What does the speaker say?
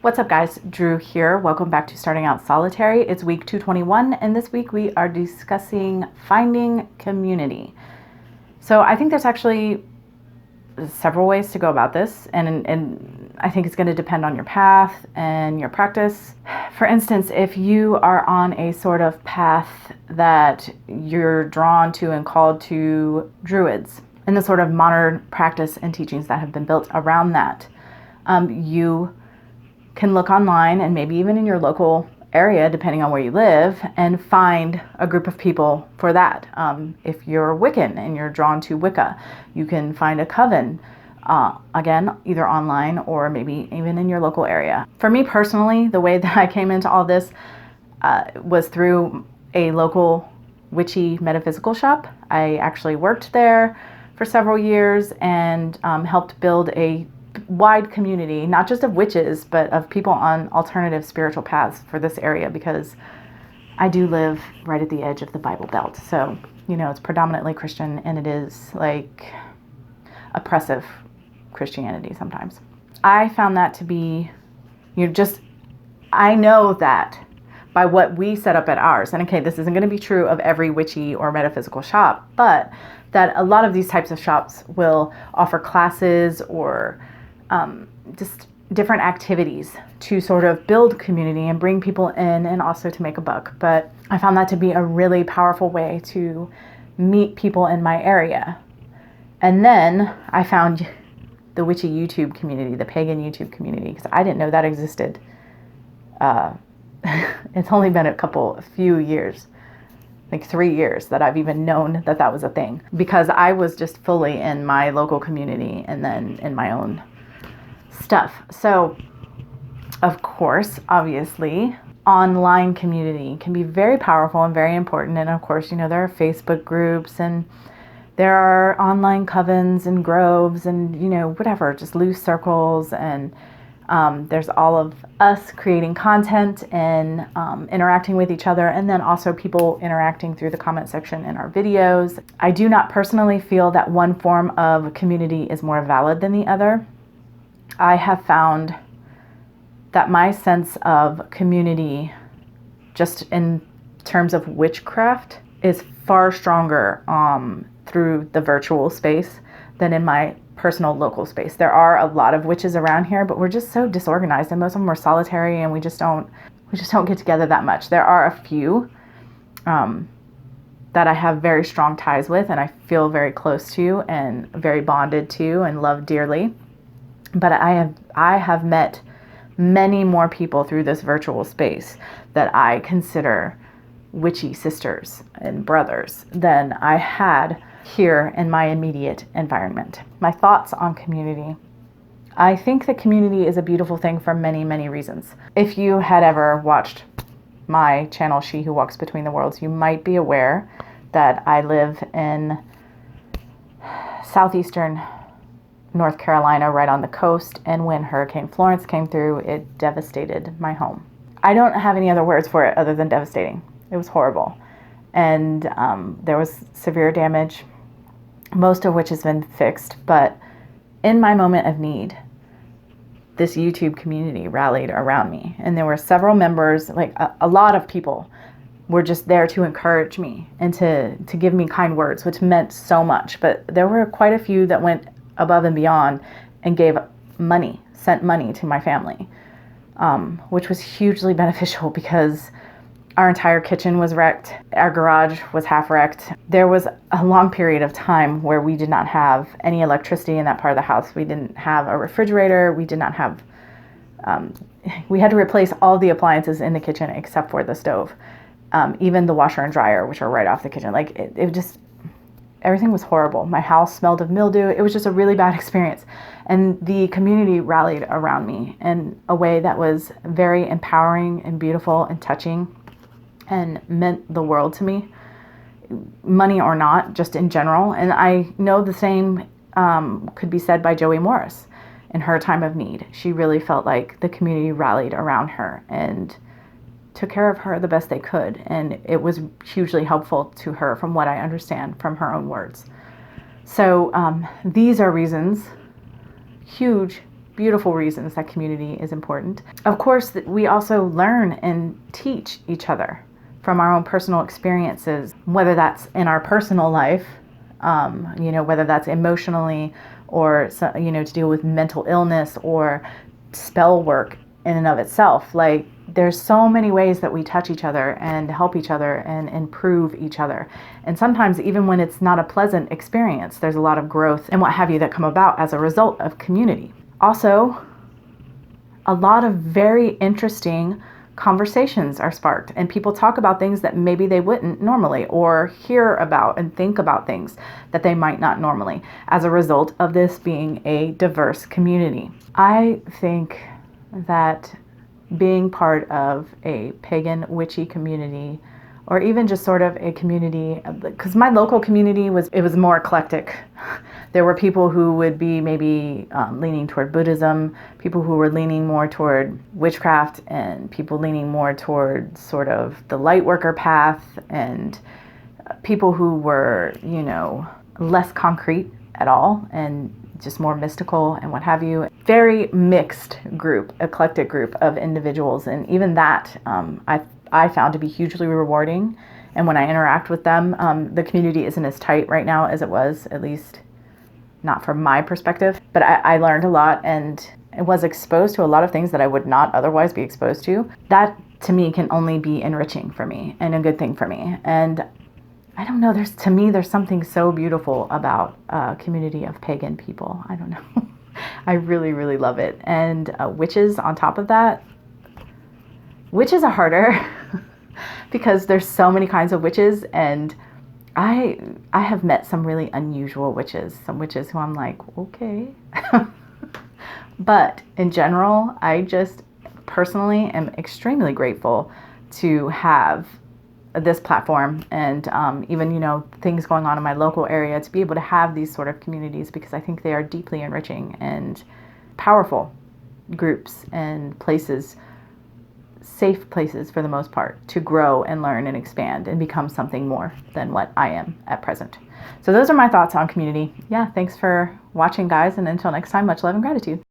What's up guys, Drew here. Welcome back to Starting Out Solitary. It's week 221 and this week we are discussing finding community. So I think there's actually several ways to go about this and I think it's going to depend on your path and your practice. For instance, if you are on a sort of path that you're drawn to and called to druids and the sort of modern practice and teachings that have been built around that, you can look online and maybe even in your local area, depending on where you live, and find a group of people for that. If you're Wiccan and you're drawn to Wicca, you can find a coven, again, either online or maybe even in your local area. For me personally, the way that I came into all this was through a local witchy metaphysical shop. I actually worked there for several years and helped build a wide community, not just of witches, but of people on alternative spiritual paths for this area, because I do live right at the edge of the Bible Belt. So, it's predominantly Christian and it is like oppressive Christianity sometimes. I found that to be, I know that by what we set up at ours, and okay, this isn't going to be true of every witchy or metaphysical shop, but that a lot of these types of shops will offer classes or just different activities to sort of build community and bring people in and also to make a buck. But I found that to be a really powerful way to meet people in my area. And then I found the witchy YouTube community, the pagan YouTube community, because I didn't know that existed. It's only been a few years, like 3 years that I've even known that that was a thing, because I was just fully in my local community and then in my own stuff. So, of course, obviously, online community can be very powerful and very important. And of course, there are Facebook groups and there are online covens and groves and, whatever, just loose circles. And there's all of us creating content and interacting with each other, and then also people interacting through the comment section in our videos. I do not personally feel that one form of community is more valid than the other. I have found that my sense of community, just in terms of witchcraft, is far stronger through the virtual space than in my personal local space. There are a lot of witches around here, but we're just so disorganized, and most of them are solitary, and we just don't get together that much. There are a few that I have very strong ties with, and I feel very close to, and very bonded to, and love dearly. But I have met many more people through this virtual space that I consider witchy sisters and brothers than I had here in my immediate environment. My thoughts on community. I think that community is a beautiful thing for many, many reasons. If you had ever watched my channel, She Who Walks Between the Worlds, you might be aware that I live in southeastern North Carolina, right on the coast, and when Hurricane Florence came through, it devastated my home. I don't have any other words for it other than devastating. It was horrible. And there was severe damage, most of which has been fixed. But in my moment of need, this YouTube community rallied around me. And there were several members, like a lot of people were just there to encourage me and to give me kind words, which meant so much. But there were quite a few that went above and beyond and sent money to my family, which was hugely beneficial because our entire kitchen was wrecked. Our garage was half wrecked. There was a long period of time where we did not have any electricity in that part of the house. We didn't have a refrigerator. We did not have, we had to replace all the appliances in the kitchen except for the stove. Even the washer and dryer, which are right off the kitchen. Everything was horrible. My house smelled of mildew. It was just a really bad experience. And the community rallied around me in a way that was very empowering and beautiful and touching and meant the world to me, money or not, just in general. And I know the same could be said by Joey Morris in her time of need. She really felt like the community rallied around her and took care of her the best they could. And it was hugely helpful to her from what I understand from her own words. So these are reasons, huge beautiful reasons that community is important. Of course, we also learn and teach each other from our own personal experiences, whether that's in our personal life, whether that's emotionally or, to deal with mental illness or spell work in and of itself. Like, there's so many ways that we touch each other and help each other and improve each other. And sometimes even when it's not a pleasant experience, there's a lot of growth and what have you that come about as a result of community. Also, a lot of very interesting conversations are sparked, and people talk about things that maybe they wouldn't normally, or hear about and think about things that they might not normally, as a result of this being a diverse community. I think that being part of a pagan witchy community, or even just sort of a community, because my local community was more eclectic. There were people who would be maybe leaning toward Buddhism, people who were leaning more toward witchcraft, and people leaning more toward sort of the light worker path, and people who were, less concrete at all and just more mystical and what have you. Very mixed group, eclectic group of individuals. And even that I found to be hugely rewarding. And when I interact with them, the community isn't as tight right now as it was, at least not from my perspective. But I learned a lot and was exposed to a lot of things that I would not otherwise be exposed to. That, to me, can only be enriching for me and a good thing for me. And I don't know, there's something so beautiful about a community of pagan people. I don't know. I really, really love it. And witches on top of that. Witches are harder because there's so many kinds of witches, and I have met some really unusual witches, some witches who I'm like, okay. But in general, I just personally am extremely grateful to have this platform and even, things going on in my local area, to be able to have these sort of communities, because I think they are deeply enriching and powerful groups and places, safe places for the most part, to grow and learn and expand and become something more than what I am at present. So those are my thoughts on community. Yeah, thanks for watching, guys, and until next time, much love and gratitude.